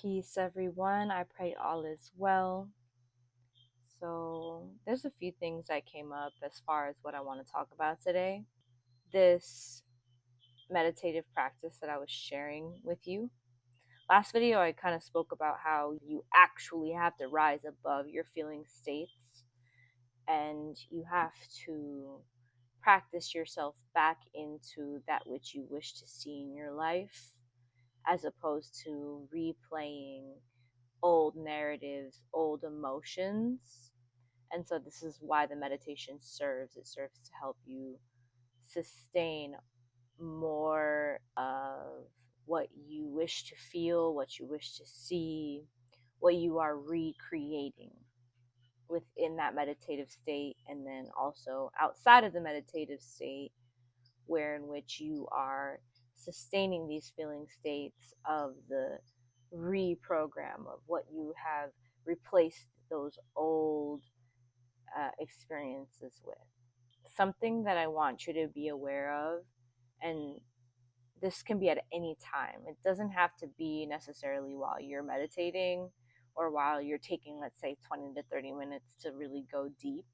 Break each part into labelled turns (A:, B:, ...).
A: Peace, everyone. I pray all is well. So, there's a few things that came up as far as what I want to talk about today. This meditative practice that I was sharing with you. Last video, I kind of spoke about how you actually have to rise above your feeling states and you have to practice yourself back into that which you wish to see in your life, as opposed to replaying old narratives, old emotions. And so this is why the meditation serves. It serves to help you sustain more of what you wish to feel, what you wish to see, what you are recreating within that meditative state, and then also outside of the meditative state, where in which you are sustaining these feeling states of the reprogram of what you have replaced those old experiences with. Something that I want you to be aware of, and this can be at any time, it doesn't have to be necessarily while you're meditating or while you're taking, let's say, 20 to 30 minutes to really go deep.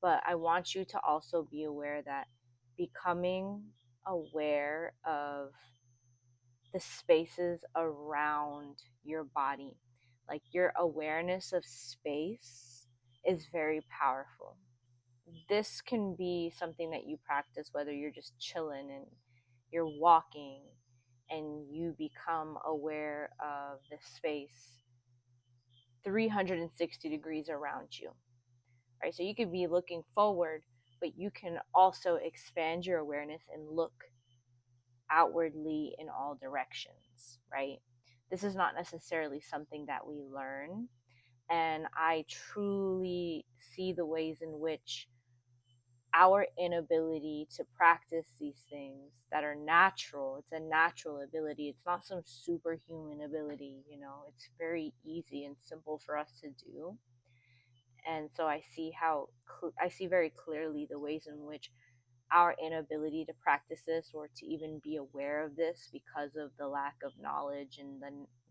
A: But I want you to also be aware that becoming aware of the spaces around your body, like your awareness of space, is very powerful. This can be something that you practice whether you're just chilling and you're walking and you become aware of the space 360 degrees around you, right? So you could be looking forward, but you can also expand your awareness and look outwardly in all directions, right? This is not necessarily something that we learn. And I truly see the ways in which our inability to practice these things that are natural, it's a natural ability, it's not some superhuman ability, it's very easy and simple for us to do. And so I see very clearly the ways in which our inability to practice this or to even be aware of this because of the lack of knowledge and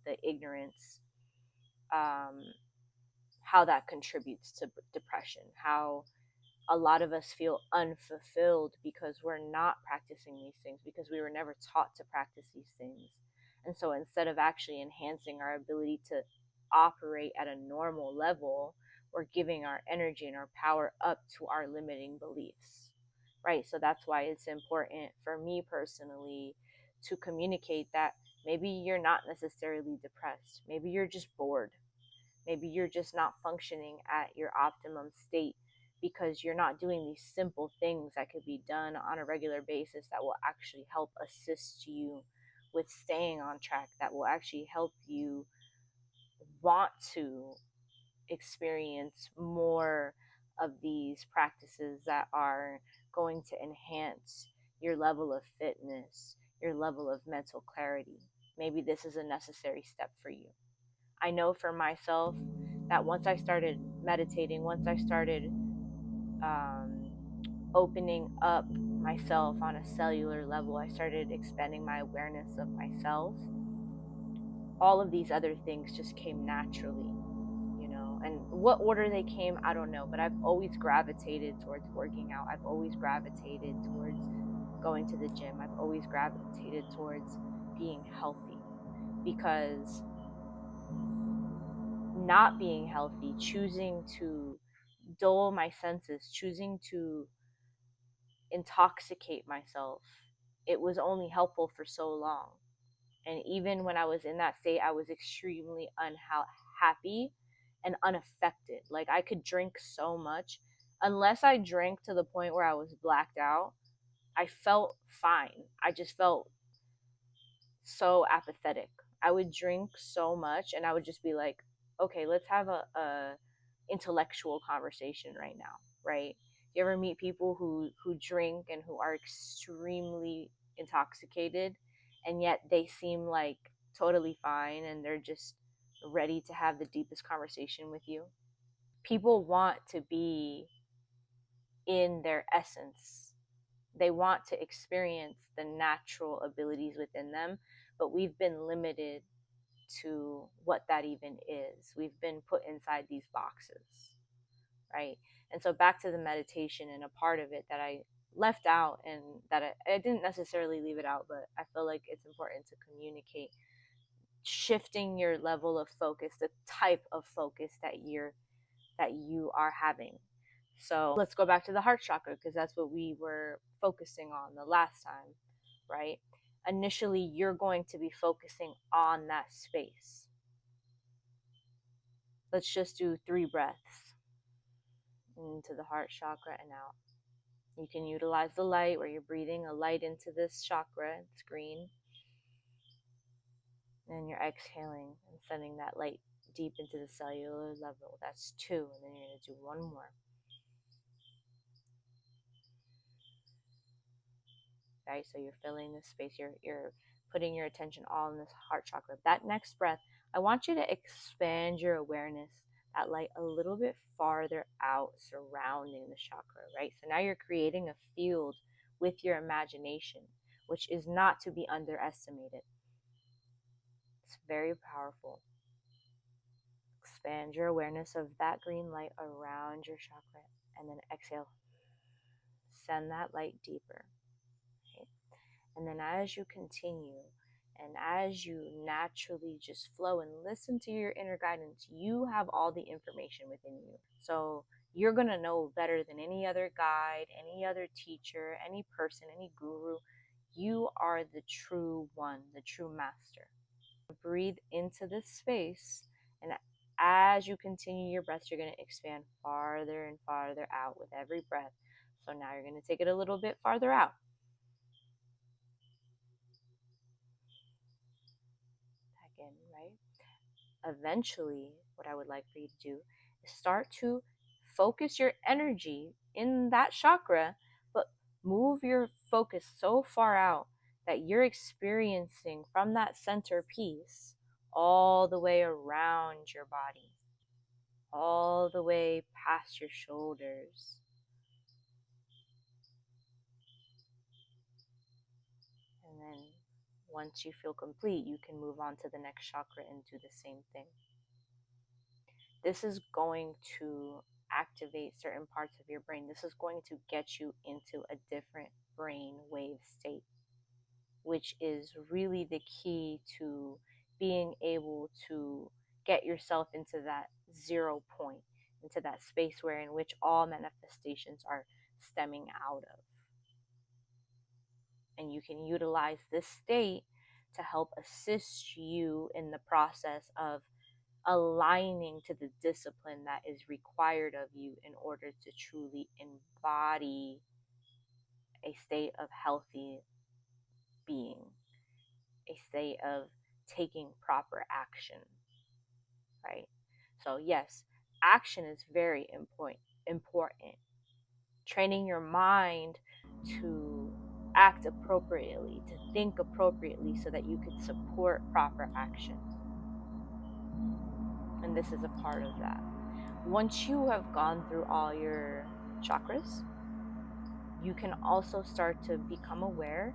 A: the ignorance, how that contributes to depression, how a lot of us feel unfulfilled because we're not practicing these things, because we were never taught to practice these things. And so instead of actually enhancing our ability to operate at a normal level, we're giving our energy and our power up to our limiting beliefs, right? So that's why it's important for me personally to communicate that maybe you're not necessarily depressed. Maybe you're just bored. Maybe you're just not functioning at your optimum state because you're not doing these simple things that could be done on a regular basis that will actually help assist you with staying on track, that will actually help you want to experience more of these practices that are going to enhance your level of fitness, your level of mental clarity. Maybe this is a necessary step for you. I know for myself that once I started meditating, once I started um, opening up myself on a cellular level, I started expanding my awareness of myself. All of these other things just came naturally, and what order they came, I don't know, but I've always gravitated towards working out. I've always gravitated towards going to the gym. I've always gravitated towards being healthy, because not being healthy, choosing to dull my senses, choosing to intoxicate myself, it was only helpful for so long. And even when I was in that state, I was extremely unhappy and unaffected. Like, I could drink so much. Unless I drank to the point where I was blacked out, I felt fine. I just felt so apathetic. I would drink so much and I would just be like, okay, let's have a intellectual conversation right now, right? You ever meet people who drink and who are extremely intoxicated, and yet they seem like totally fine and they're just ready to have the deepest conversation with you? People want to be in their essence. They want to experience the natural abilities within them, but we've been limited to what that even is. We've been put inside these boxes, right? And so back to the meditation, and a part of it that I left out, and that I didn't necessarily leave it out, but I feel like it's important to communicate shifting your level of focus, the type of focus that you are having. So let's go back to the heart chakra, because that's what we were focusing on the last time, right? Initially, you're going to be focusing on that space. Let's just do 3 breaths into the heart chakra and out. You can utilize the light where you're breathing a light into this chakra. It's green. And you're exhaling and sending that light deep into the cellular level. That's 2. And then you're going to do 1 more. Right? So you're filling this space. You're putting your attention all in this heart chakra. That next breath, I want you to expand your awareness, that light, a little bit farther out surrounding the chakra, right? So now you're creating a field with your imagination, which is not to be underestimated. It's very powerful. Expand your awareness of that green light around your chakra, and then exhale. Send that light deeper. Okay? And then as you continue, and as you naturally just flow and listen to your inner guidance, you have all the information within you. So you're going to know better than any other guide, any other teacher, any person, any guru. You are the true one, the true master. Breathe into this space, and as you continue your breath, you're going to expand farther and farther out with every breath. So now you're going to take it a little bit farther out. Again, right? Eventually, what I would like for you to do is start to focus your energy in that chakra, but move your focus so far out that you're experiencing from that centerpiece all the way around your body, all the way past your shoulders. And then once you feel complete, you can move on to the next chakra and do the same thing. This is going to activate certain parts of your brain. This is going to get you into a different brain wave state, which is really the key to being able to get yourself into that 0 point, into that space where in which all manifestations are stemming out of. And you can utilize this state to help assist you in the process of aligning to the discipline that is required of you in order to truly embody a state of healthy being, a state of taking proper action, right? So yes, action is very important. Training your mind to act appropriately, to think appropriately, so that you could support proper action. And this is a part of that. Once you have gone through all your chakras, you can also start to become aware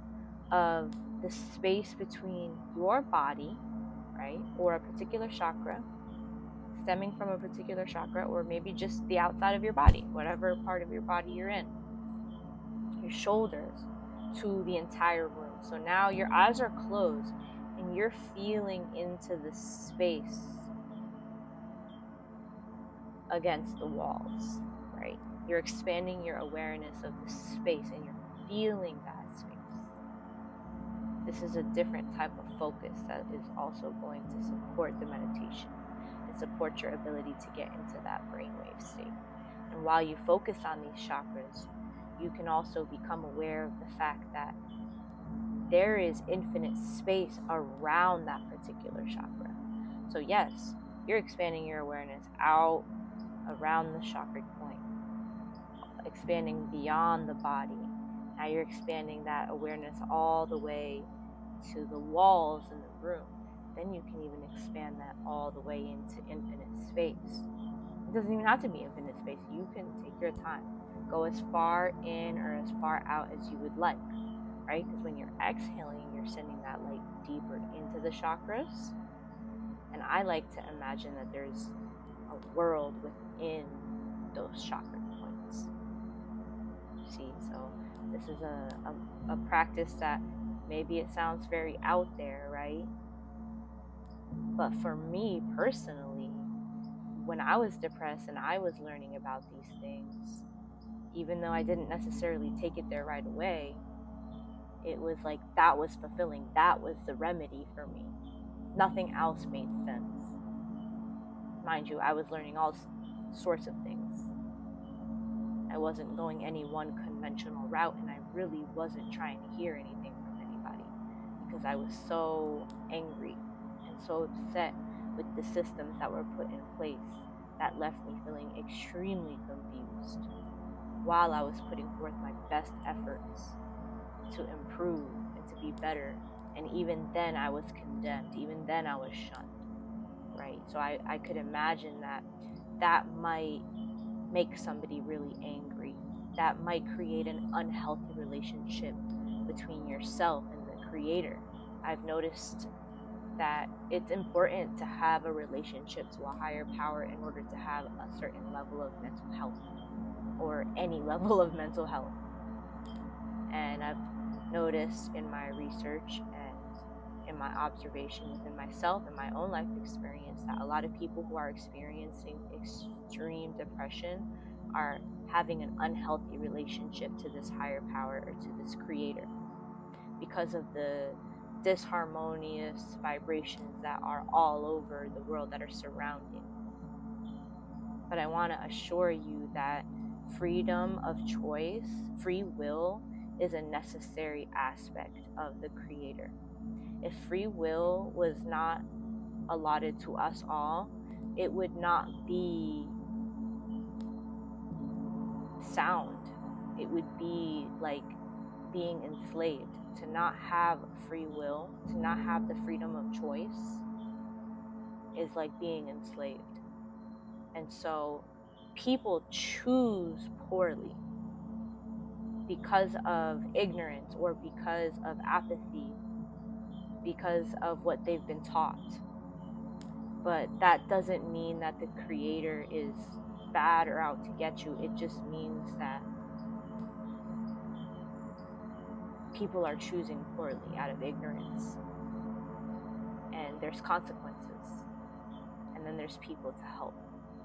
A: of the space between your body, right, or a particular chakra, stemming from a particular chakra, or maybe just the outside of your body, whatever part of your body you're in, your shoulders to the entire room. So now your eyes are closed and you're feeling into the space against the walls, right? You're expanding your awareness of the space and you're feeling that space. This is a different type of focus that is also going to support the meditation and support your ability to get into that brainwave state. And while you focus on these chakras, you can also become aware of the fact that there is infinite space around that particular chakra. So yes, you're expanding your awareness out around the chakra point, expanding beyond the body. Now you're expanding that awareness all the way to the walls in the room. Then you can even expand that all the way into infinite space. It doesn't even have to be infinite space. You can take your time. Go as far in or as far out as you would like, right? Because when you're exhaling, you're sending that light deeper into the chakras. I like to imagine that there's a world within those chakra points. See, so this is a practice that maybe it sounds very out there, right? But for me personally, when I was depressed and I was learning about these things, even though I didn't necessarily take it there right away, it was like that was fulfilling. That was the remedy for me. Nothing else made sense. Mind you, I was learning all sorts of things. I wasn't going any one conventional route, and I really wasn't trying to hear anything from anybody because I was so angry and so upset with the systems that were put in place that left me feeling extremely confused while I was putting forth my best efforts to improve and to be better. And even then I was condemned, even then I was shunned, right? So I could imagine that might make somebody really angry. That might create an unhealthy relationship between yourself and the creator. I've noticed that it's important to have a relationship to a higher power in order to have a certain level of mental health or any level of mental health. And I've noticed in my research and in my observation within myself and my own life experience that a lot of people who are experiencing extreme depression are having an unhealthy relationship to this higher power or to this creator because of the disharmonious vibrations that are all over the world that are surrounding. But I want to assure you that freedom of choice, free will, is a necessary aspect of the creator. If free will was not allotted to us all, it would not be sound. It would be like being enslaved. To not have free will, to not have the freedom of choice, is like being enslaved. And so people choose poorly because of ignorance or because of apathy, because of what they've been taught. But that doesn't mean that the creator is bad or out to get you. It just means that people are choosing poorly out of ignorance. And there's consequences. And then there's people to help.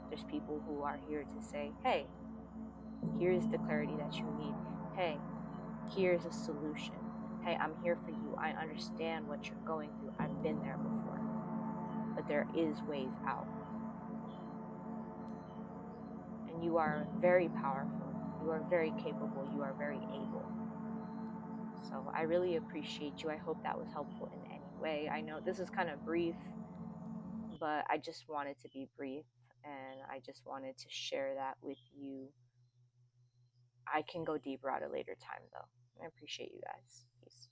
A: There's people who are here to say, hey, here's the clarity that you need. Hey, here's a solution. Hey, I'm here for you. I understand what you're going through. I've been there before. But there is ways out. And you are very powerful. You are very capable. You are very able. So I really appreciate you. I hope that was helpful in any way. I know this is kind of brief, but I just wanted to be brief, and I just wanted to share that with you. I can go deeper at a later time, though. I appreciate you guys. Peace.